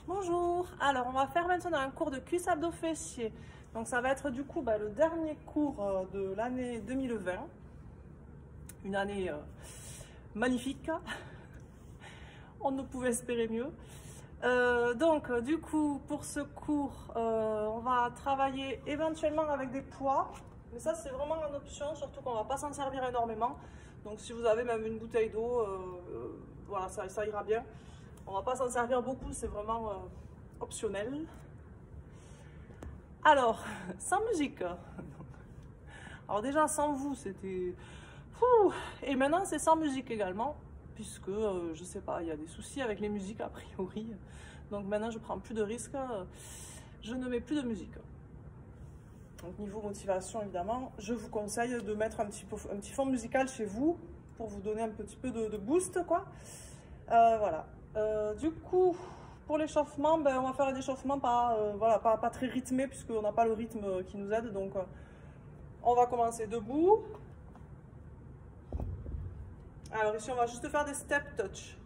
Bonjour, alors on va faire maintenant un cours de cuisse abdos fessiers. Donc ça va être du coup le dernier cours de l'année 2020. Une année magnifique, on ne pouvait espérer mieux. Du coup pour ce cours, on va travailler éventuellement avec des poids. Mais ça c'est vraiment une option, surtout qu'on ne va pas s'en servir énormément. Donc si vous avez même une bouteille d'eau, voilà, ça ira bien. On va pas s'en servir beaucoup, c'est vraiment optionnel. Alors, sans musique. Alors déjà, sans vous, c'était... Et maintenant, c'est sans musique également, puisque, je sais pas, il y a des soucis avec les musiques a priori. Donc maintenant, je prends plus de risques. Je ne mets plus de musique. Donc niveau motivation, évidemment, je vous conseille de mettre un petit fond musical chez vous, pour vous donner un petit peu de boost, quoi. Voilà. Du coup, pour l'échauffement, on va faire un échauffement pas très rythmé, puisqu'on n'a pas le rythme qui nous aide. Donc, on va commencer debout. Alors ici, on va juste faire des step touch.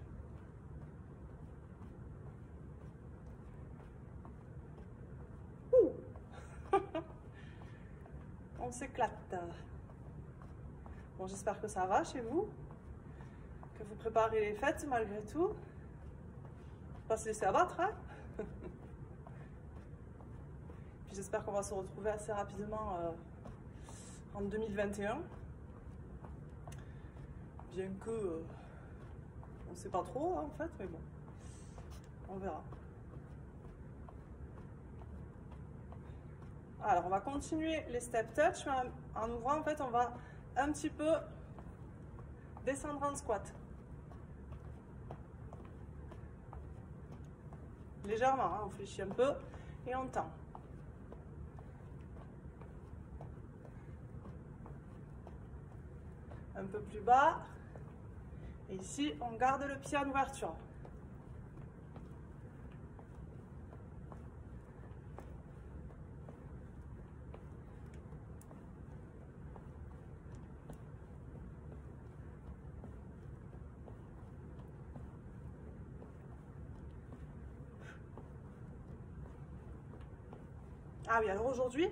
On s'éclate. Bon, j'espère que ça va chez vous, que vous préparez les fêtes malgré tout. Pas se laisser abattre, hein. Puis j'espère qu'on va se retrouver assez rapidement en 2021. Bien que on ne sait pas trop hein, en fait, mais bon, on verra. Alors on va continuer les step touch, mais en ouvrant en fait on va un petit peu descendre en squat. Légèrement, hein, on fléchit un peu et on tend. Un peu plus bas. Et ici, on garde le pied en ouverture. Ah oui, alors aujourd'hui,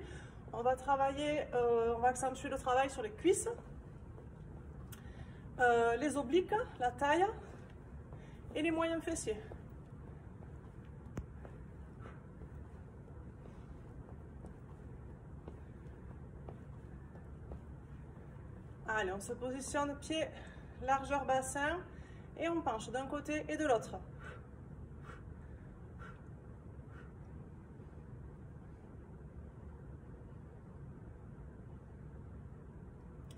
on va travailler, on va accentuer le travail sur les cuisses, les obliques, la taille et les moyens fessiers. Allez, on se positionne pied, largeur bassin et on penche d'un côté et de l'autre.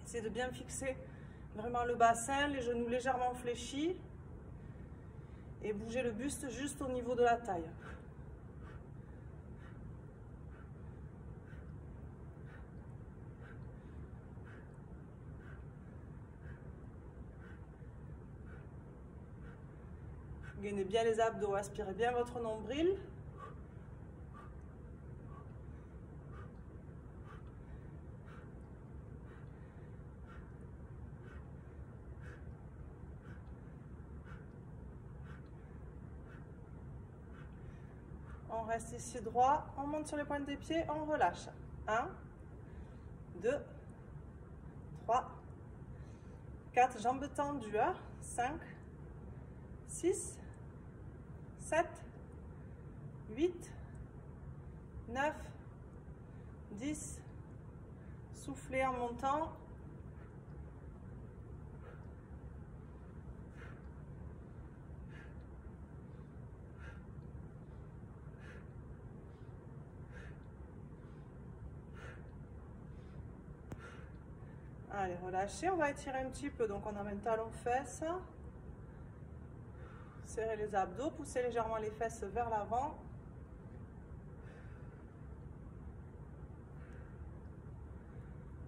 Essayez de bien fixer vraiment le bassin, les genoux légèrement fléchis et bouger le buste juste au niveau de la taille. Gainez bien les abdos, aspirez bien votre nombril. On reste ici droit, on monte sur les pointes des pieds, on relâche. 1, 2, 3, 4, jambes tendues. 5, 6, 7, 8, 9, 10. Soufflez en montant. Allez, relâchez, on va étirer un petit peu, donc on amène talon-fesses. Serrez les abdos, poussez légèrement les fesses vers l'avant.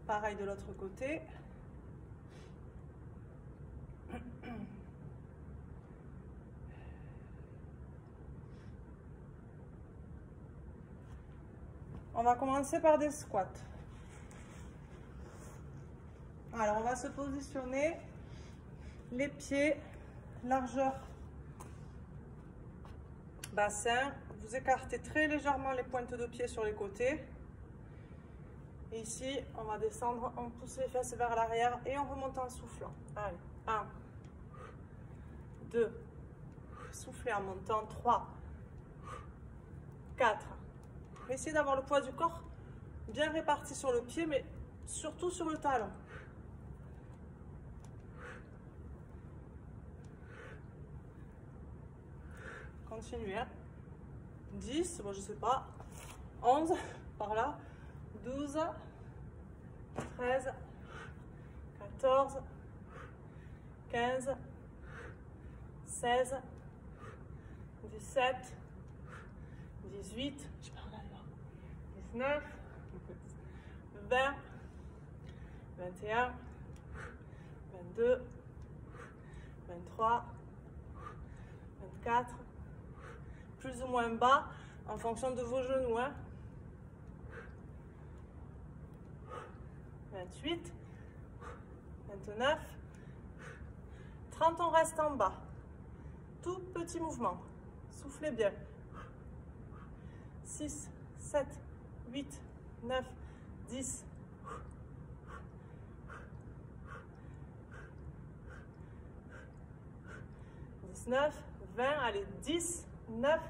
Pareil de l'autre côté. On va commencer par des squats. Alors, on va se positionner, les pieds, largeur bassin. Vous écartez très légèrement les pointes de pied sur les côtés. Et ici, on va descendre, on pousse les fesses vers l'arrière et on remonte en soufflant. Allez, 1, 2, soufflez en montant, 3, 4. Essayez d'avoir le poids du corps bien réparti sur le pied, mais surtout sur le talon. Continuez. Hein. 10, bon, je sais pas. 11, par là. 12, 13, 14, 15, 16, 17, 18, 19, 20, 21, 22, 23, 24, plus ou moins bas en fonction de vos genoux. Hein. 28, 29, 30, on reste en bas. Tout petit mouvement. Soufflez bien. 6, 7, 8, 9, 10. 19, 20, allez, 10, 9,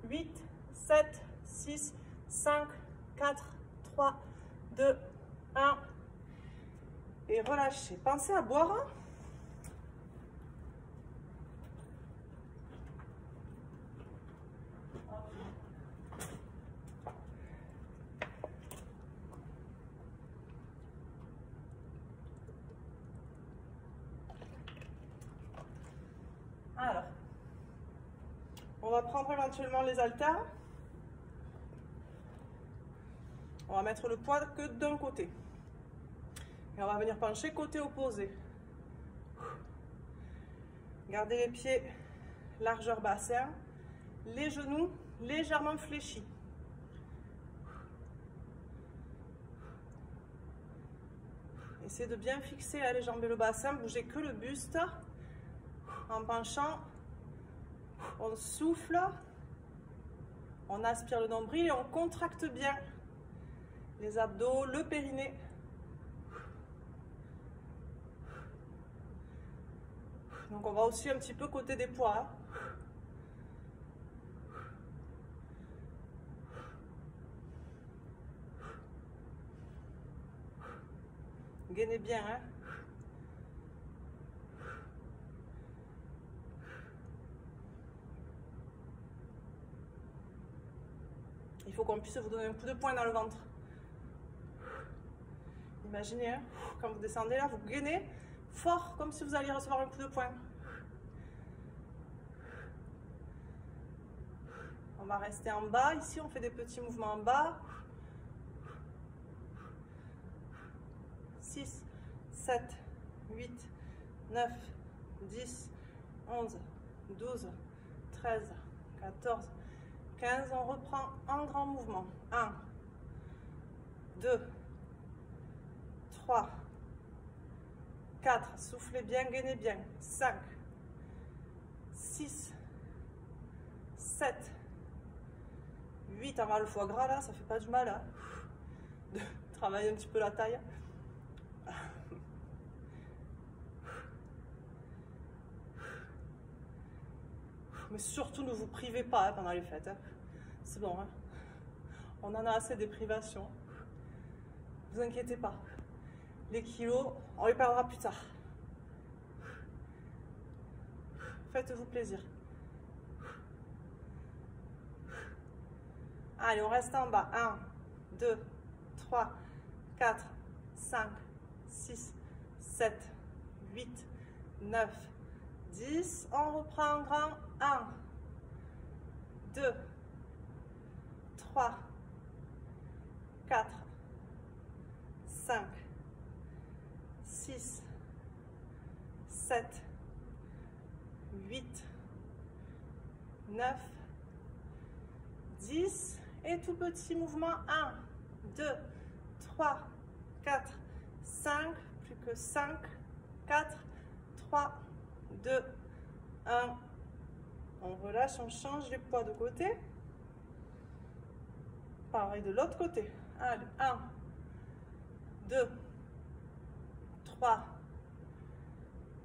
8, 7, 6, 5, 4, 3, 2, 1. Et relâchez. Pensez à boire. Alors, on va prendre éventuellement les haltères. On va mettre le poids que d'un côté. Et on va venir pencher côté opposé. Gardez les pieds largeur bassin, les genoux légèrement fléchis. Essayez de bien fixer les jambes et le bassin, bougez que le buste. En penchant, on souffle, on aspire le nombril et on contracte bien les abdos, le périnée. Donc on va aussi un petit peu côté des poids. Gainez bien. Hein. Il faut qu'on puisse vous donner un coup de poing dans le ventre. Imaginez, hein, quand vous descendez là, vous gainez fort, comme si vous alliez recevoir un coup de poing. On va rester en bas. Ici, on fait des petits mouvements en bas. 6, 7, 8, 9, 10, 11, 12, 13, 14, 15. On reprend en grand mouvement. 1, 2, 3, 4, soufflez bien, gainez bien. 5, 6, 7, 8, on va le foie gras là, ça fait pas du mal. Hein, de travailler un petit peu la taille. Mais surtout, ne vous privez pas hein, pendant les fêtes. Hein. C'est bon, hein. On en a assez des privations. Ne vous inquiétez pas. Les kilos, on les perdra plus tard. Faites-vous plaisir. Allez, on reste en bas. 1, 2, 3, 4, 5, 6, 7, 8, 9, 10. On reprend en grand. 1, 2, 3, 4, 5, 6, 7, 8, 9, 10. Et tout petit mouvement. 1, 2, 3, 4, 5. Plus que 5, 4, 3, 2, 1. On relâche, on change les poids de côté. Pareil de l'autre côté. Allez, 1, 2, 3,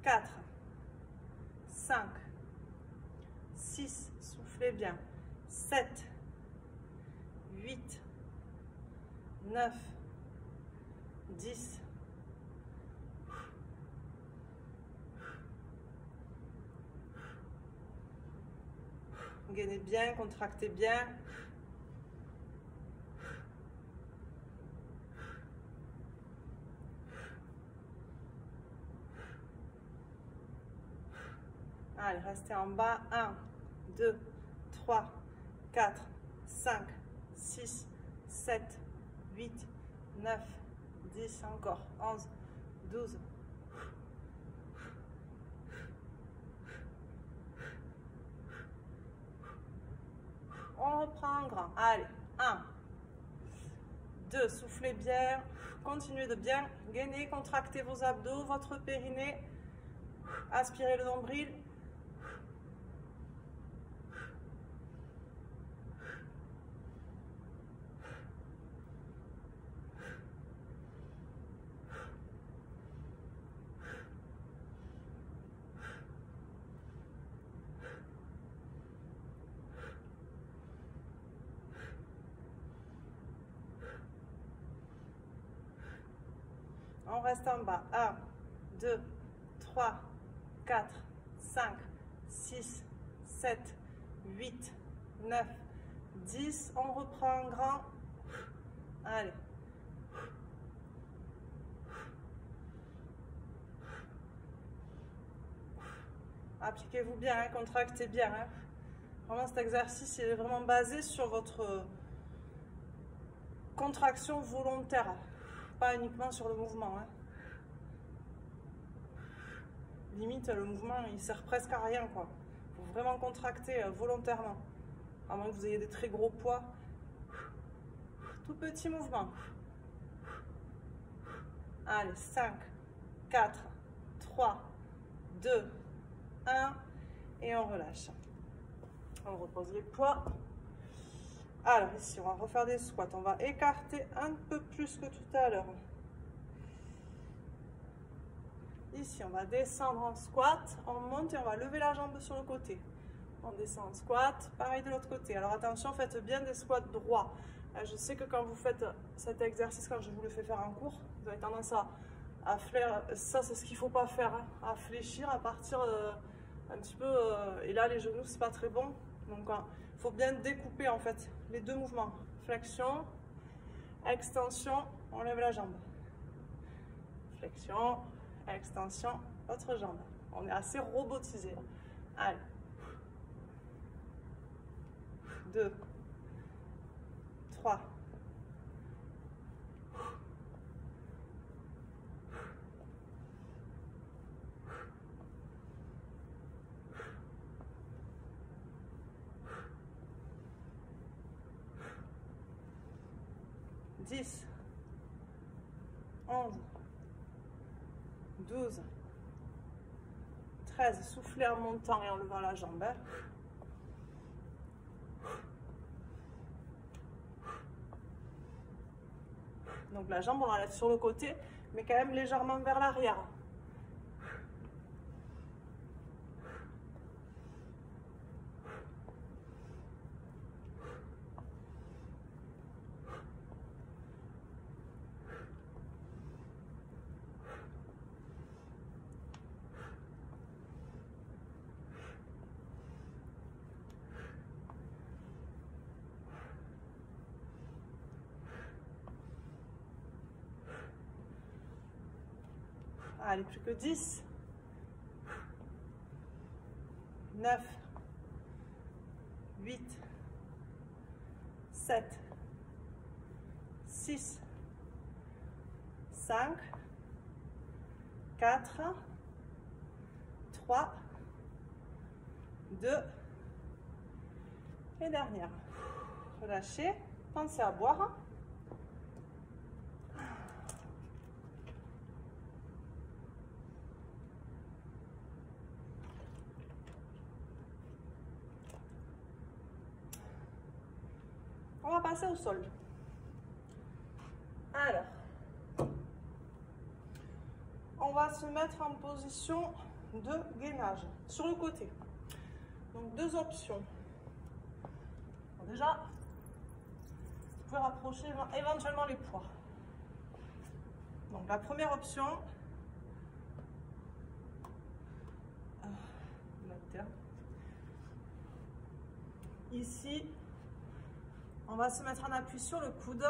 4, 5, 6, soufflez bien, 7, 8, 9, 10, 11. Gainez bien, contractez bien. Allez, restez en bas. 1, 2, 3, 4, 5, 6, 7, 8, 9, 10, encore. 11, 12. On reprend en grand. Allez, 1, 2, soufflez bien. Continuez de bien gainer, contracter vos abdos, votre périnée. Aspirez le nombril. On reste en bas. 1, 2, 3, 4, 5, 6, 7, 8, 9, 10. On reprend en grand. Allez. Appliquez-vous bien, hein, contractez bien. Hein. Vraiment, cet exercice est vraiment basé sur votre contraction volontaire, pas uniquement sur le mouvement. Hein. Limite, le mouvement, il sert presque à rien, quoi. Il faut vraiment contracter volontairement, à moins que vous ayez des très gros poids. Tout petit mouvement. Allez, 5, 4, 3, 2, 1, et on relâche. On repose les poids. Alors ici, on va refaire des squats. On va écarter un peu plus que tout à l'heure. Ici, on va descendre en squat. On monte et on va lever la jambe sur le côté. On descend en squat. Pareil de l'autre côté. Alors attention, faites bien des squats droits. Je sais que quand vous faites cet exercice, quand je vous le fais faire en cours, vous avez tendance à faire, ça c'est ce qu'il ne faut pas faire, hein, à fléchir, à partir un petit peu, et là les genoux c'est pas très bon, donc il faut bien découper en fait les deux mouvements, flexion, extension, on lève la jambe, flexion, extension, autre jambe, on est assez robotisé là. Allez, 2, 3, 10, 11, 12, 13, soufflez en montant et en levant la jambe. Hein. Donc la jambe, on la lève sur le côté, mais quand même légèrement vers l'arrière. Allez, plus que 10, 9, 8, 7, 6, 5, 4, 3, 2, et dernière. Relâchez, pensez à boire. On va passer au sol. Alors, on va se mettre en position de gainage sur le côté. Donc deux options. Bon, déjà, vous pouvez rapprocher éventuellement les poids. Donc la première option, ici, on va se mettre en appui sur le coude.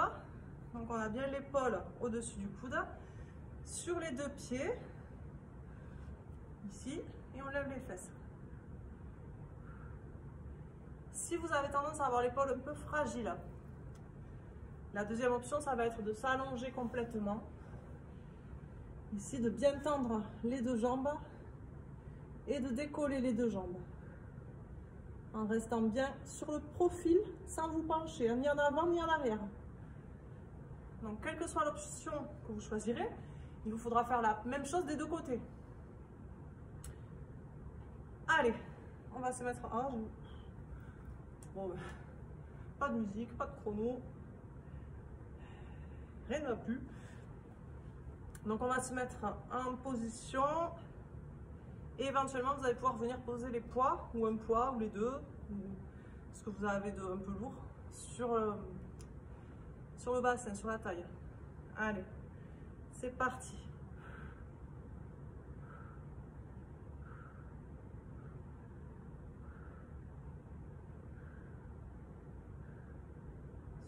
Donc on a bien l'épaule au-dessus du coude, sur les deux pieds, ici, et on lève les fesses. Si vous avez tendance à avoir l'épaule un peu fragile, la deuxième option, ça va être de s'allonger complètement. Ici, de bien tendre les deux jambes et de décoller les deux jambes. En restant bien sur le profil, sans vous pencher, ni en avant ni en arrière. Donc, quelle que soit l'option que vous choisirez, il vous faudra faire la même chose des deux côtés. Allez, on va se mettre en genoux. Bon, pas de musique, pas de chrono. Rien ne va plus. Donc, on va se mettre en position. Et éventuellement, vous allez pouvoir venir poser les poids, ou un poids, ou les deux, ou ce que vous avez de un peu lourd, sur le bassin, sur la taille. Allez, c'est parti.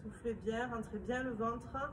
Soufflez bien, rentrez bien le ventre.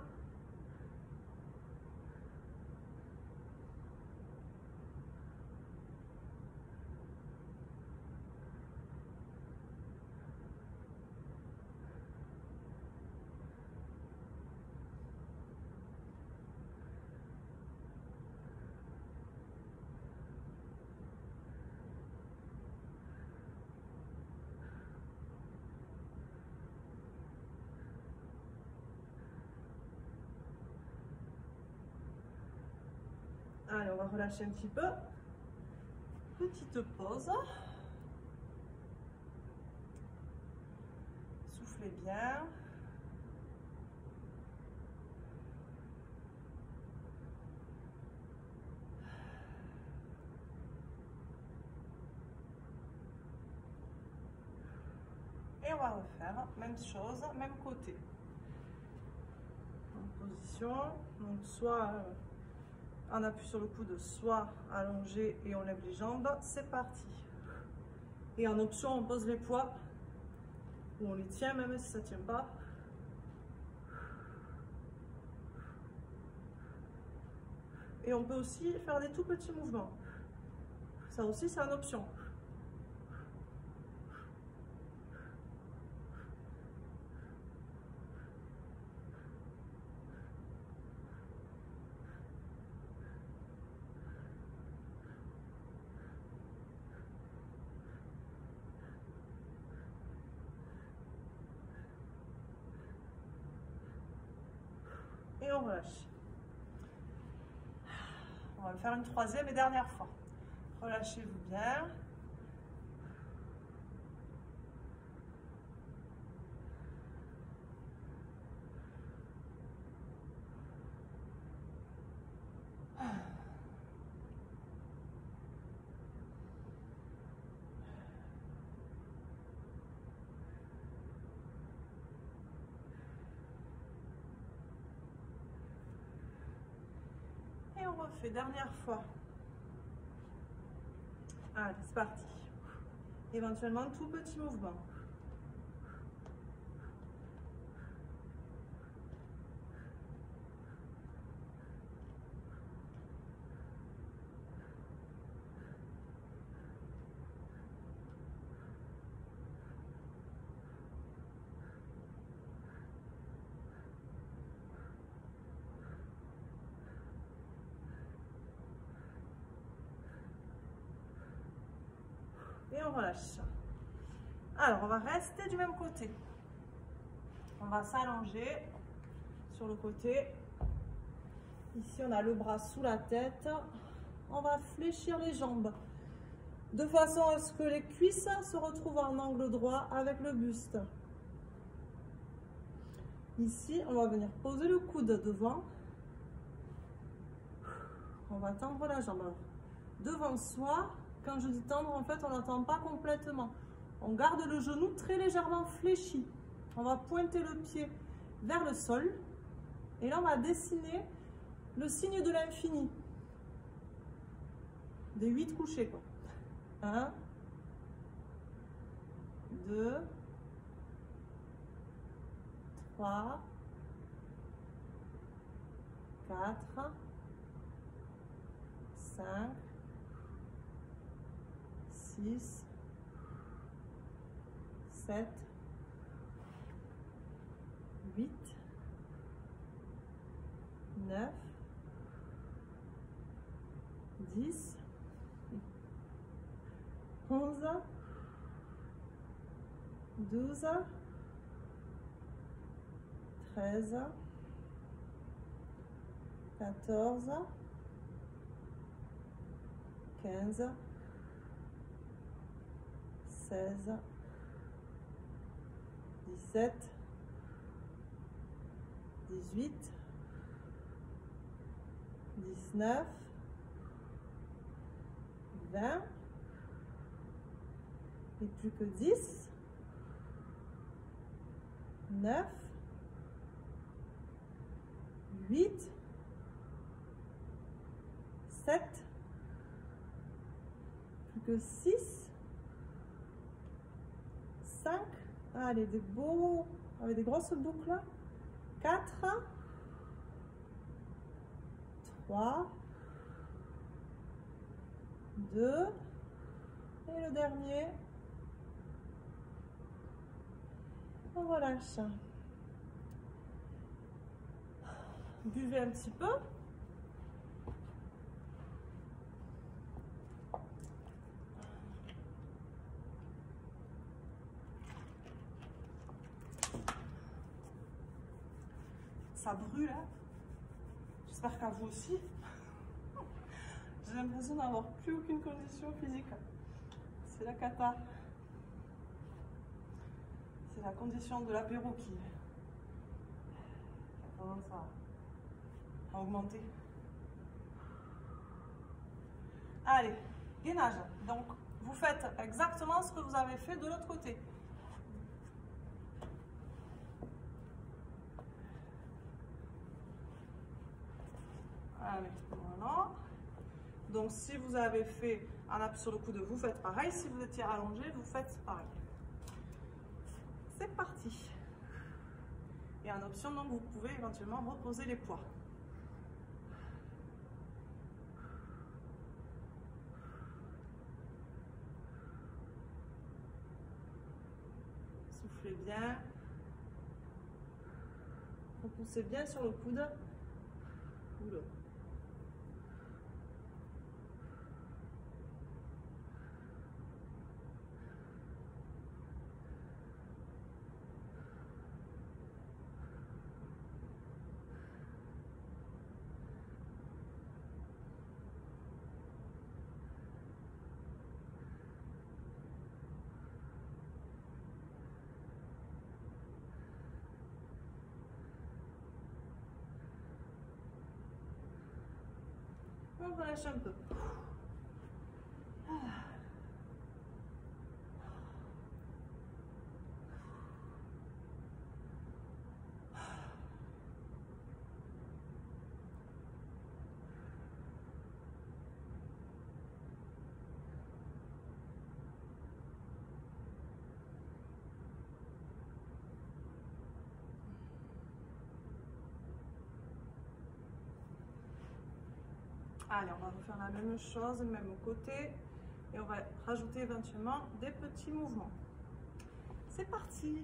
Allez, on va relâcher un petit peu. Petite pause. Soufflez bien. Et on va refaire même chose, même côté. En position, donc soit en appui sur le coude, soit allongé et on lève les jambes. C'est parti. Et en option, on pose les poids ou on les tient même si ça ne tient pas. Et on peut aussi faire des tout petits mouvements. Ça aussi, c'est une option. Et on relâche. On va le faire une troisième et dernière fois. Relâchez-vous bien. Et on refait dernière fois. Allez, c'est parti. Éventuellement, tout petit mouvement. Et on relâche. Alors, on va rester du même côté. On va s'allonger sur le côté. Ici, on a le bras sous la tête. On va fléchir les jambes de façon à ce que les cuisses se retrouvent en angle droit avec le buste. Ici, on va venir poser le coude devant. On va tendre la jambe. Alors, devant soi, quand je dis tendre, en fait, on n'attend pas complètement. On garde le genou très légèrement fléchi. On va pointer le pied vers le sol. Et là, on va dessiner le signe de l'infini. Des 8 couchés, quoi. 1, 2, 3, 4, 5, 6, 7, 8, 9, 10, 11, 12, 13, 14, 15, 16, 17, 18, 19, 20, et plus que 10, 9, 8, 7, plus que 6, 5, allez, des beaux, avec des grosses boucles là, 4, 3, 2, et le dernier, on relâche. Buvez un petit peu. Ça brûle, hein. J'espère qu'à vous aussi. J'ai l'impression d'avoir plus aucune condition physique. C'est la cata. C'est la condition de l'apéro qui a tendance à augmenter. Allez, gainage. Donc, vous faites exactement ce que vous avez fait de l'autre côté. Allez, voilà. Donc, si vous avez fait un appui sur le coude, vous faites pareil. Si vous étiez allongé, vous faites pareil. C'est parti. Et en option, donc, vous pouvez éventuellement reposer les poids. Soufflez bien. Repoussez bien sur le coude. Oula. On relâche un peu. Allez, on va refaire la même chose, même côté, et on va rajouter éventuellement des petits mouvements. C'est parti!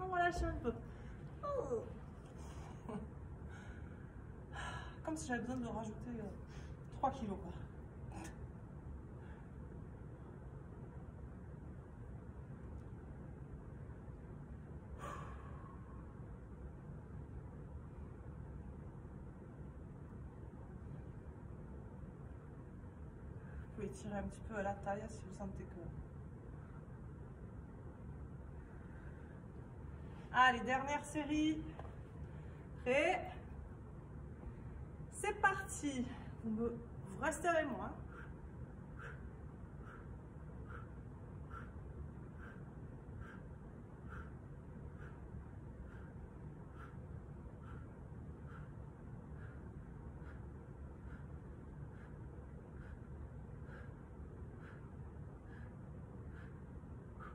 On relâche un peu. Oh. Comme si j'avais besoin de rajouter 3 kilos. Quoi. Vous pouvez tirer un petit peu à la taille si vous sentez que... Allez, dernière série. Prêt? C'est parti. Vous restez avec moi.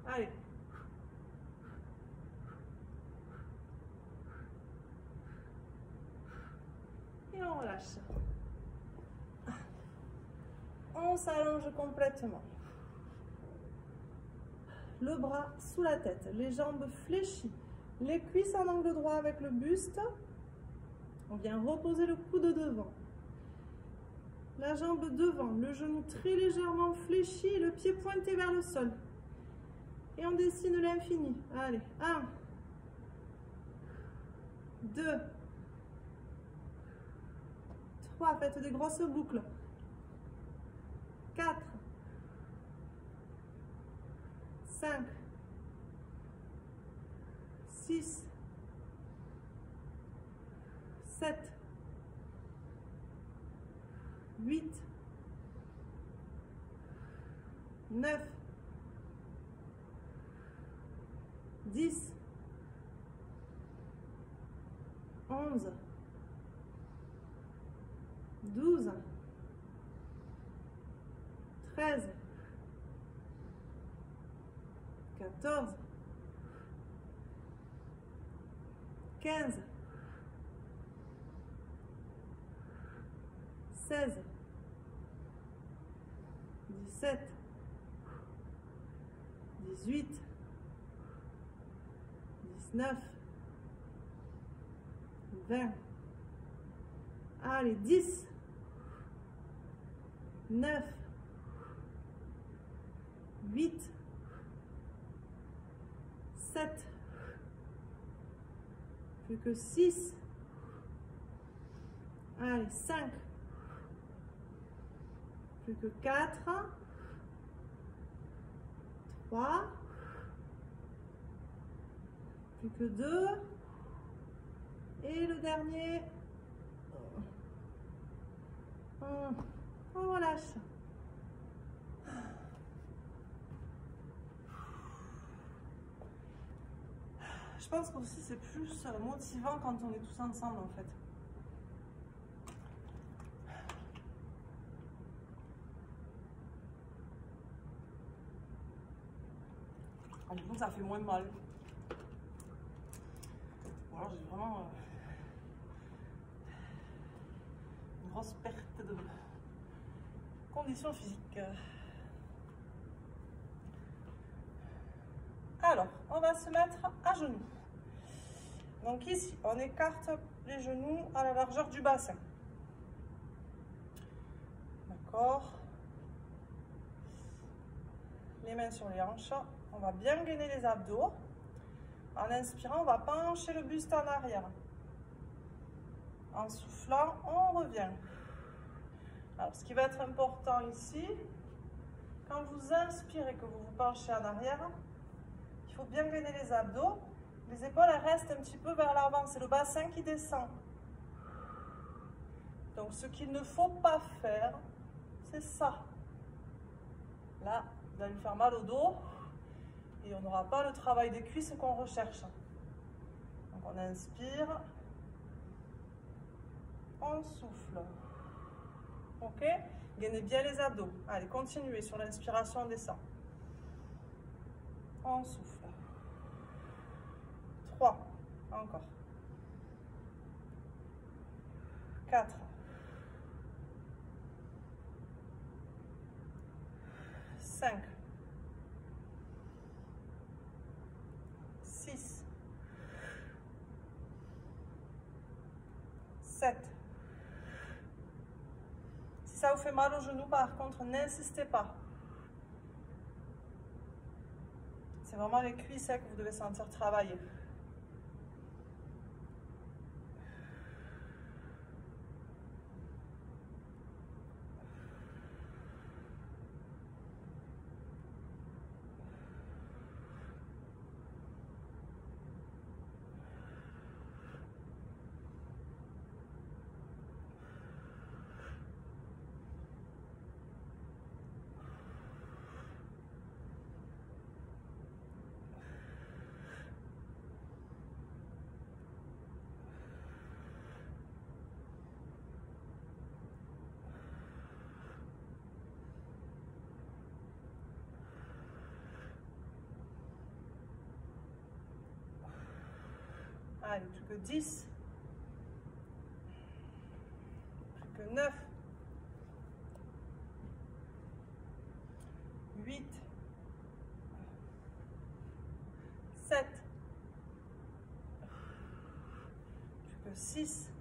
Allez. Et on relâche. On s'allonge complètement. Le bras sous la tête, les jambes fléchies, les cuisses en angle droit avec le buste. On vient reposer le coude devant. La jambe devant, le genou très légèrement fléchi et le pied pointé vers le sol. Et on dessine l'infini. Allez, 1, 2, 3, faites des grosses boucles. 4, 5, 6, 7, 8, 9, 10, 11, 12, 13, 14, 15, 16, 17, 18, 19, 20. Allez, 10, 9, 8, 7, plus que 6, allez, 5, plus que 4, 3, plus que 2, et le dernier, on relâche. Je pense qu'aussi c'est plus motivant quand on est tous ensemble en fait. Du coup ça fait moins mal. Bon, alors j'ai vraiment une grosse perte de condition physique. Alors, on va se mettre à genoux. Donc ici, on écarte les genoux à la largeur du bassin. D'accord. Les mains sur les hanches. On va bien gainer les abdos. En inspirant, on va pencher le buste en arrière. En soufflant, on revient. Alors, ce qui va être important ici, quand vous inspirez et que vous vous penchez en arrière, il faut bien gainer les abdos. Les épaules elles restent un petit peu vers l'avant, c'est le bassin qui descend. Donc ce qu'il ne faut pas faire, c'est ça. Là, vous allez faire mal au dos et on n'aura pas le travail des cuisses qu'on recherche. Donc on inspire, on souffle. Ok? Gainez bien les abdos. Allez, continuez sur l'inspiration, on descend. On souffle. 3, encore. 4. 5. 6. 7. ça vous fait mal au genou, par contre, n'insistez pas. C'est vraiment les cuisses que vous devez sentir travailler. Allez, plus que 10. Plus que 9. 8. 7. Plus que 6.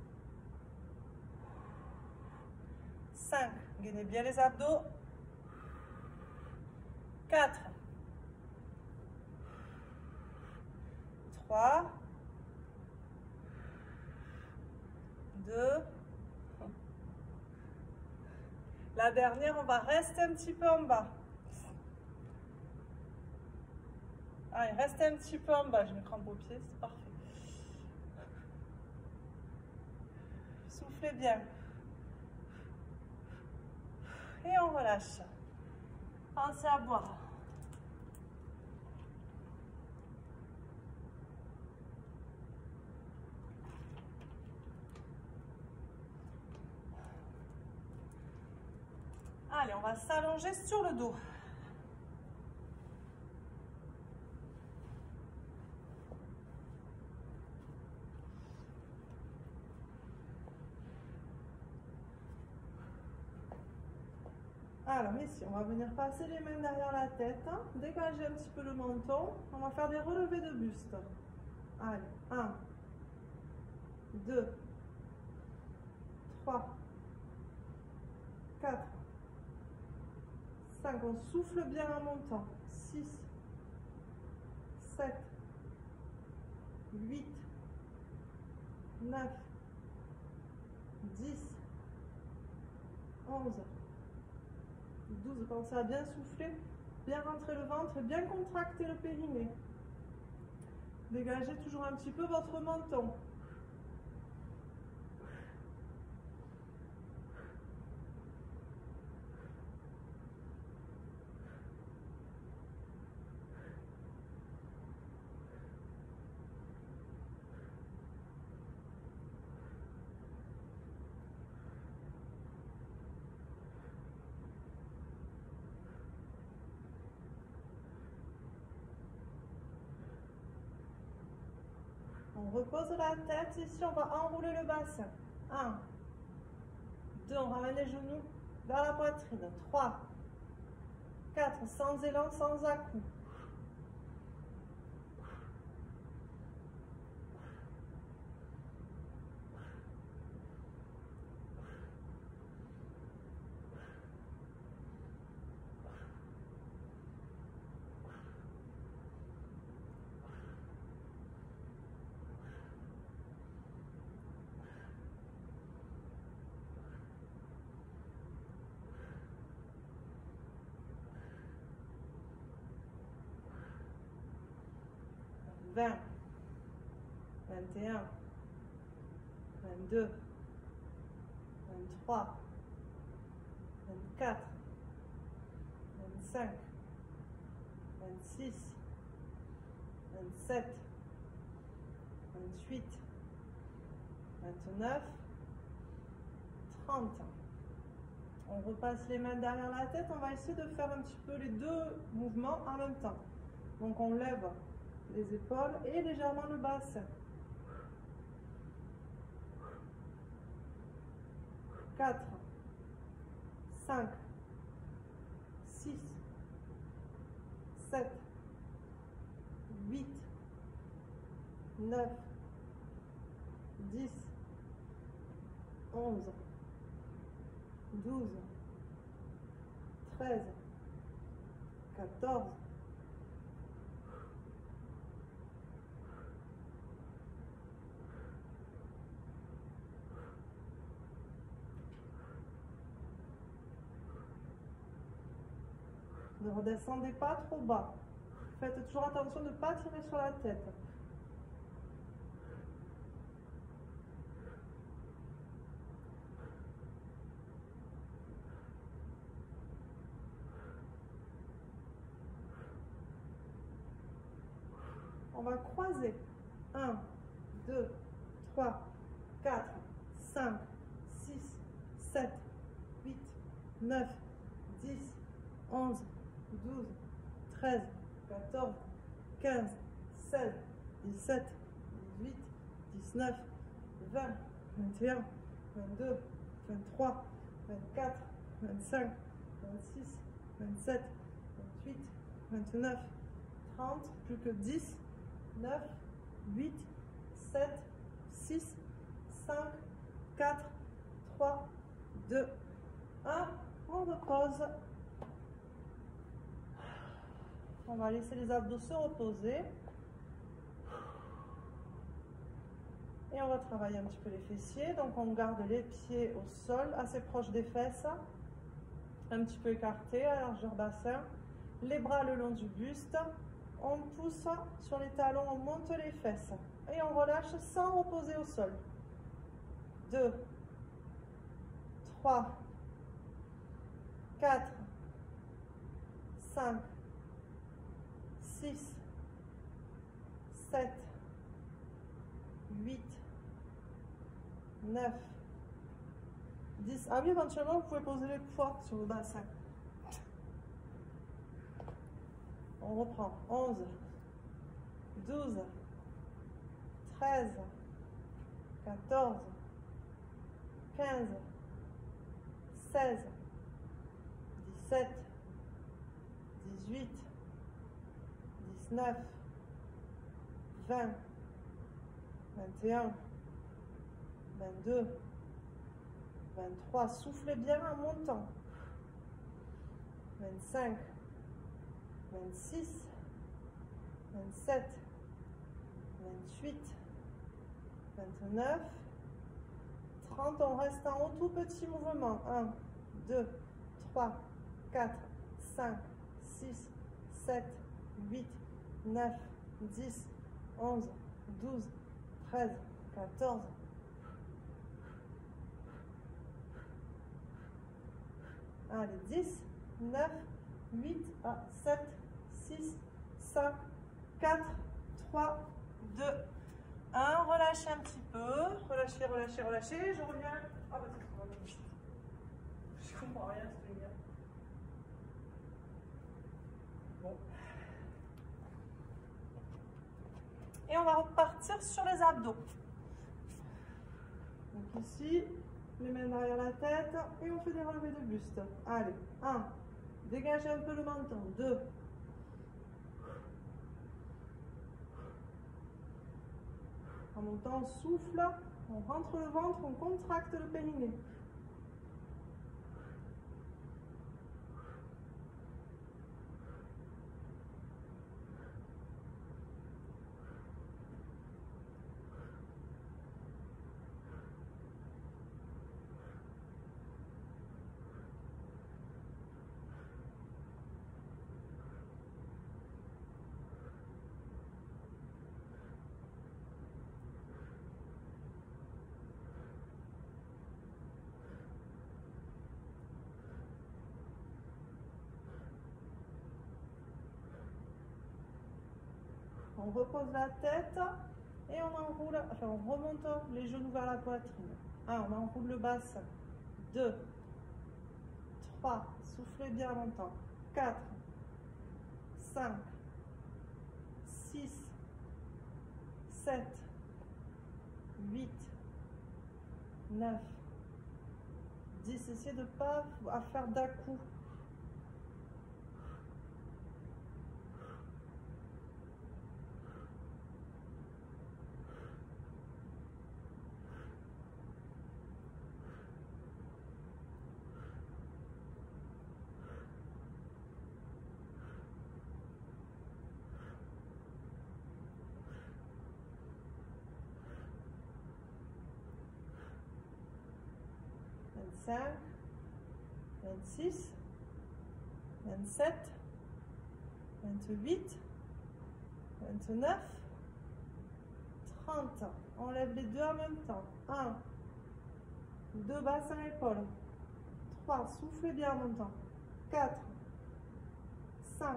5. Gainez bien les abdos. 4. 3. 2. La dernière, on va rester un petit peu en bas. Allez, restez un petit peu en bas. Je me crampe aux pieds, c'est parfait. Soufflez bien. Et on relâche. Pensez à boire. Allez, on va s'allonger sur le dos. Alors ici, on va venir passer les mains derrière la tête, dégager un petit peu le menton. On va faire des relevés de buste. Allez, 1, 2, 3, 4, 5. On souffle bien en montant. 6, 7, 8, 9, 10, 11, 12. Pensez à bien souffler, bien rentrer le ventre, bien contracter le périnée. Dégagez toujours un petit peu votre menton. On repose la tête, ici on va enrouler le bassin. 1, 2, on ramène les genoux vers la poitrine. 3, 4, sans élan, sans à-coups. 20, 21, 22, 23, 24, 25, 26, 27, 28, 29, 30. On repasse les mains derrière la tête. On va essayer de faire un petit peu les deux mouvements en même temps. Donc on lève les épaules et légèrement le bassin. 4, 5, 6, 7, 8, 9, 10, 11, 12, 13, 14, 'Ne redescendez pas trop bas. Faites toujours attention de ne pas tirer sur la tête. On va croiser. 1, 2, 3, 4, 5, 6, 7, 8, 9, 10, 11, 12, 13, 14, 15, 16, 17, 18, 19, 20, 21, 22, 23, 24, 25, 26, 27, 28, 29, 30, plus que 10, 9, 8, 7, 6, 5, 4, 3, 2, 1. On repose. On va laisser les abdos se reposer. Et on va travailler un petit peu les fessiers. Donc on garde les pieds au sol, assez proches des fesses. Un petit peu écartés, à largeur bassin. Les bras le long du buste. On pousse sur les talons, on monte les fesses. Et on relâche sans reposer au sol. 2, 3, 4, 5, 6, 7, 8, 9, 10. Ah oui, éventuellement, vous pouvez poser les poids sur le bassin. On reprend. 11, 12, 13, 14, 15, 16, 17, 18, 19, 20, 21, 22, 23. Soufflez bien en montant. 25, 26, 27, 28, 29, 30. On reste en haut, tout petit mouvement. 1, 2, 3, 4, 5, 6, 7, 8, 9, 10, 11, 12, 13, 14. Allez, 10, 9, 8, 7, 6, 5, 4, 3, 2, 1. Relâchez un petit peu. Relâchez, relâchez, relâchez. Je reviens. Ah, bah, je comprends rien, c'est bien. Bon. Et on va repartir sur les abdos. Donc ici, les mains derrière la tête et on fait des relevés de buste. Allez, 1. Dégagez un peu le menton. 2. En montant, on souffle, on rentre le ventre, on contracte le périnée. On repose la tête et on enroule, enfin on remonte les genoux vers la poitrine. 1, on enroule le bassin. 2, 3, soufflez bien longtemps. 4, 5, 6, 7, 8, 9, 10. Essayez de ne pas faire d'un-coup. 25, 26, 27, 28, 29, 30. On lève les deux en même temps. 1, 2 basses à l'épaule. 3, soufflez bien en montant. 4, 5,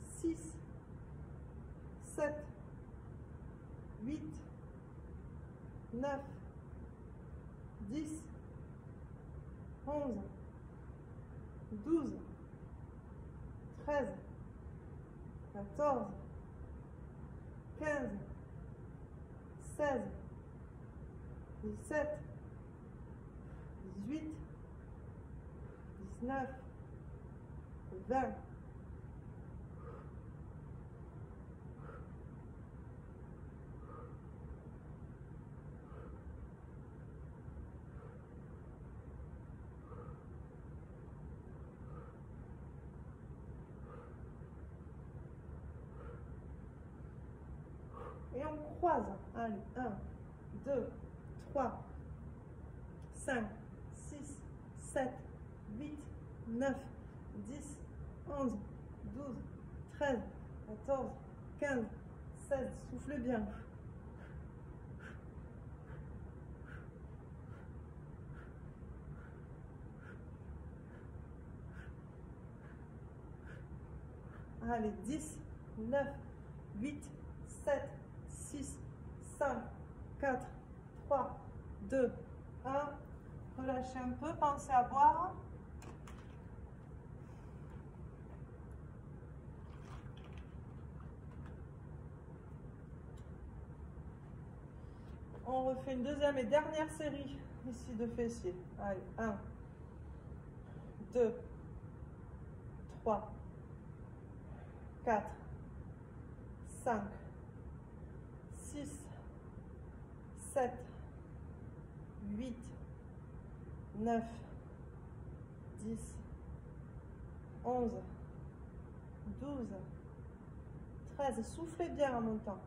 6, 7, 8, 9, 10, 11, 12, 13, 14, 15, 16, 17, 18, 19, 20. Et on croise. Allez, 1, 2, 3, 5, 6, 7, 8, 9, 10, 11, 12, 13, 14, 15, 16. Soufflez bien. Allez, 10, 9, 8, 7, 6, 5, 4, 3, 2, 1. Relâchez un peu, pensez à boire. On refait une deuxième et dernière série ici de fessiers. Allez, 1, 2, 3, 4, 5, 6, 7, 8, 9, 10, 11, 12, 13. Soufflez bien en montant.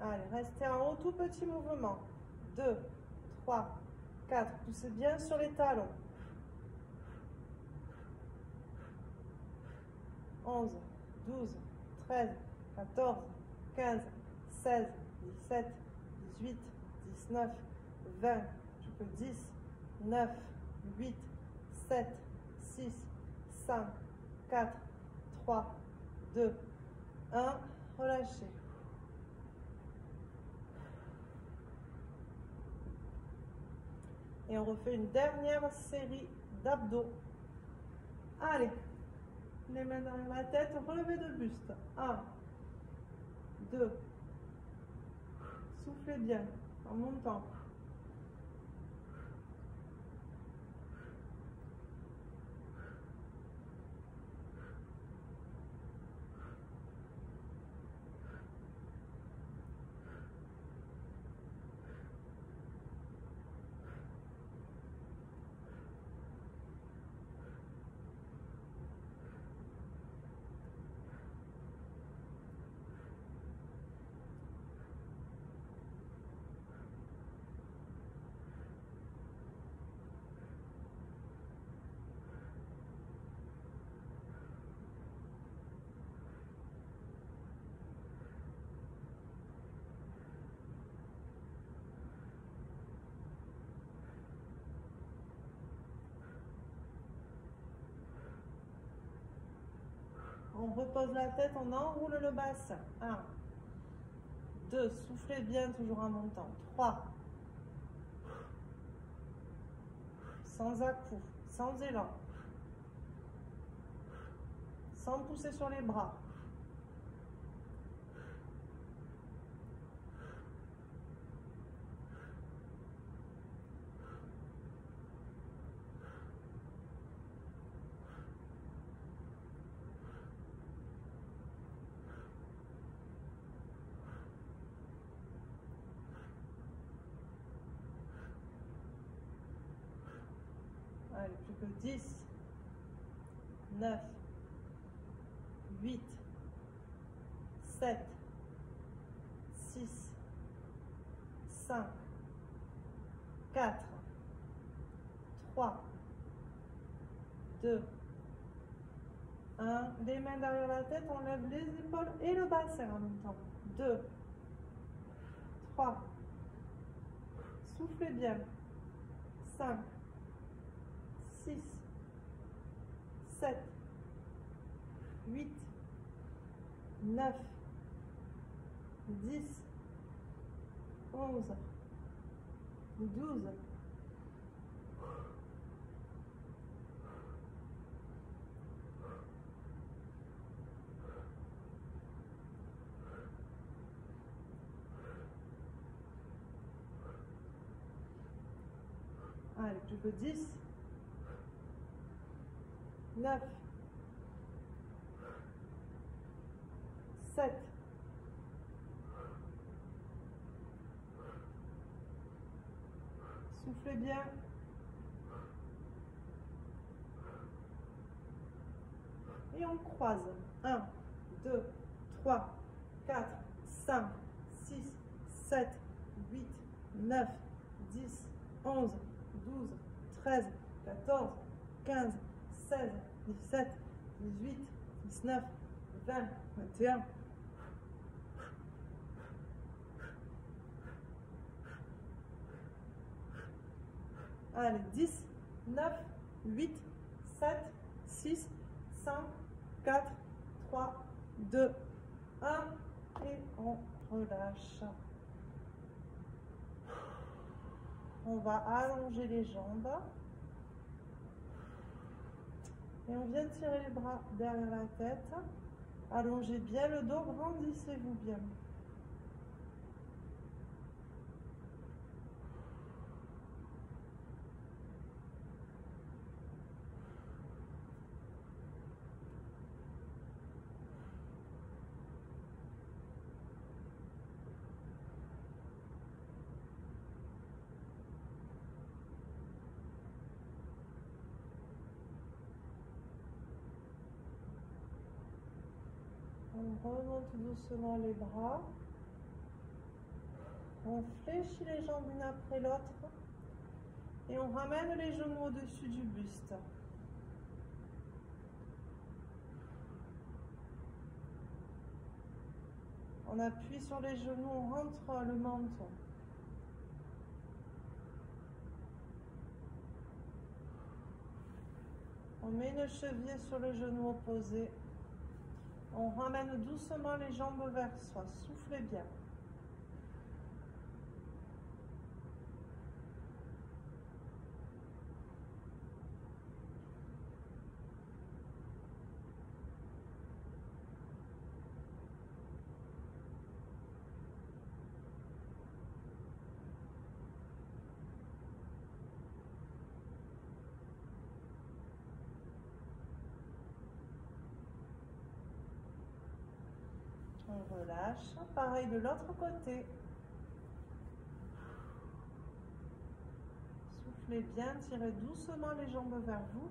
Allez, restez en haut, tout petit mouvement. 2, 3, 4. Poussez bien sur les talons. 11, 12, 13, 14, 15, 16, 17, 18, 19, 20. Je peux 10, 9, 8, 7, 6, 5, 4, 3, 2, 1. Relâchez. Et on refait une dernière série d'abdos. Allez, les mains derrière la tête, relevez de buste. 1, 2, soufflez bien en montant. On repose la tête, on enroule le bassin. 1, 2, soufflez bien toujours en montant. 3, sans à-coups, sans élan, sans pousser sur les bras. 4, Allez, plus que 10, 9, 8, 7, 6, 5, 4, 3, 2, 1. Les mains derrière la tête, on lève les épaules et le bassin en même temps. 2, 3, soufflez bien. 5, 6, 7, 8, 9, 10, 11, 12, allez, plus que 10, 9, 7, 'Soufflez bien. Et on croise. 1, 2, 3, 4, 5, 6, 7, 8, 9, 10, 11, 12, 13, 14, 15, 16, 17, 18, 19, 20, 21. Allez, 10, 9, 8, 7, 6, 5, 4, 3, 2, 1. Et on relâche. On va allonger les jambes. Et on vient tirer les bras derrière la tête. Allongez bien le dos, grandissez-vous bien. On remonte doucement les bras. On fléchit les jambes l'une après l'autre. Et on ramène les genoux au-dessus du buste. On appuie sur les genoux, on rentre le menton. On met une cheville sur le genou opposé. On ramène doucement les jambes vers soi. Soufflez bien. On relâche. Pareil de l'autre côté. Soufflez bien, tirez doucement les jambes vers vous.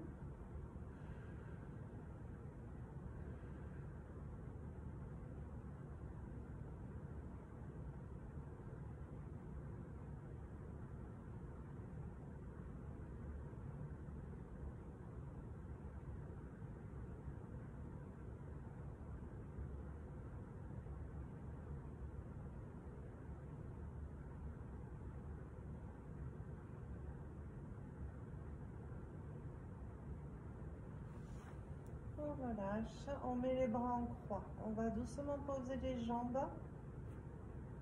On relâche, on met les bras en croix. On va doucement poser les jambes,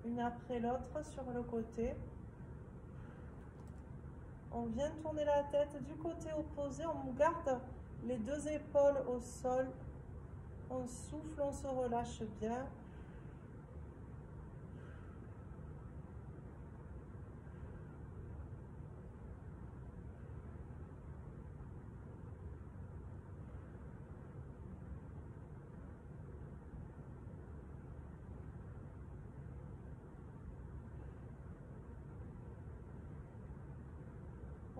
une après l'autre sur le côté. On vient tourner la tête du côté opposé, on garde les deux épaules au sol. On souffle, on se relâche bien.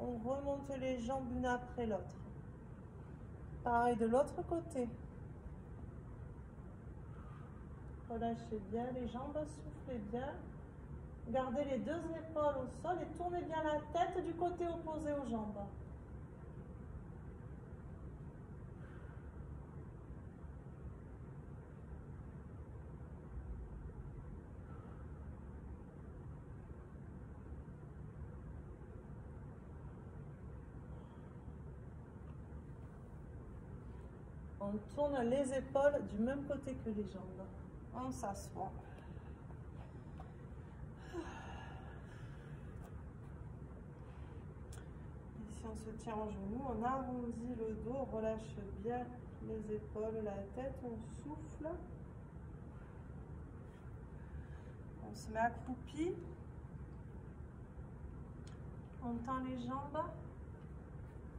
On remonte les jambes une après l'autre. Pareil de l'autre côté. Relâchez bien les jambes, soufflez bien. Gardez les deux épaules au sol et tournez bien la tête du côté opposé aux jambes. On tourne les épaules du même côté que les jambes. On s'assoit. Ici, on se tient en genou, on arrondit le dos, on relâche bien les épaules, la tête, on souffle. On se met accroupi. On tend les jambes.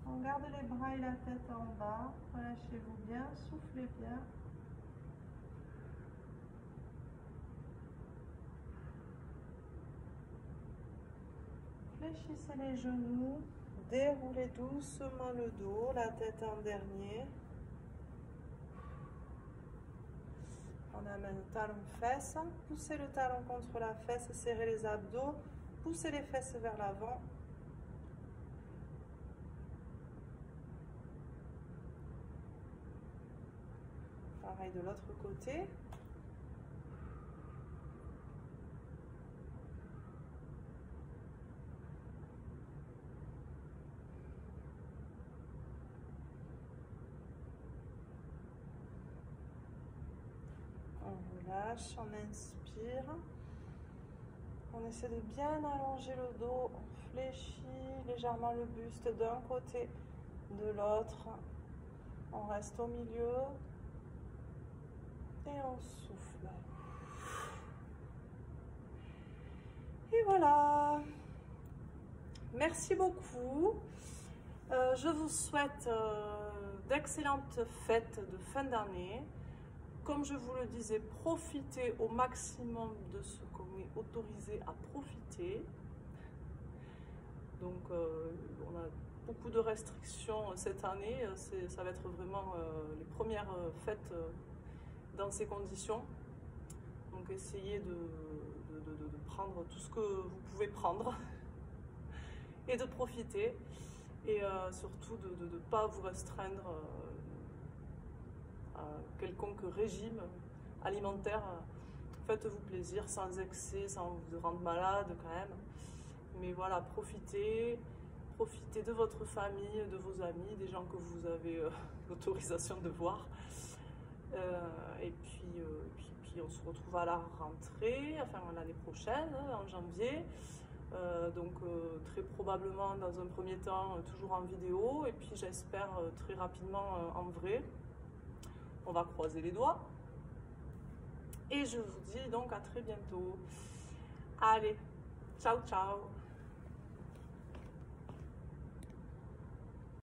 On garde les bras et la tête en bas. Relâchez-vous bien, soufflez bien. Fléchissez les genoux. Déroulez doucement le dos, la tête en dernier. On amène le talon-fesse. Poussez le talon contre la fesse, serrez les abdos. Poussez les fesses vers l'avant. Pareil de l'autre côté. On relâche, on inspire. On essaie de bien allonger le dos. On fléchit légèrement le buste d'un côté, de l'autre. On reste au milieu. Et on souffle. Et voilà. Merci beaucoup. Je vous souhaite d'excellentes fêtes de fin d'année. Comme je vous le disais, profitez au maximum de ce qu'on est autorisé à profiter. Donc, on a beaucoup de restrictions cette année. Ça va être vraiment les premières fêtes dans ces conditions. Donc essayez de prendre tout ce que vous pouvez prendre et de profiter, et surtout de ne pas vous restreindre à quelconque régime alimentaire. Faites-vous plaisir sans excès, sans vous rendre malade quand même. Mais voilà, profitez de votre famille, de vos amis, des gens que vous avez l'autorisation de voir. Et puis on se retrouve à la rentrée, enfin l'année prochaine, en janvier. Donc très probablement dans un premier temps toujours en vidéo, et puis j'espère très rapidement en vrai. On va croiser les doigts. Et je vous dis donc à très bientôt. Allez, ciao ciao.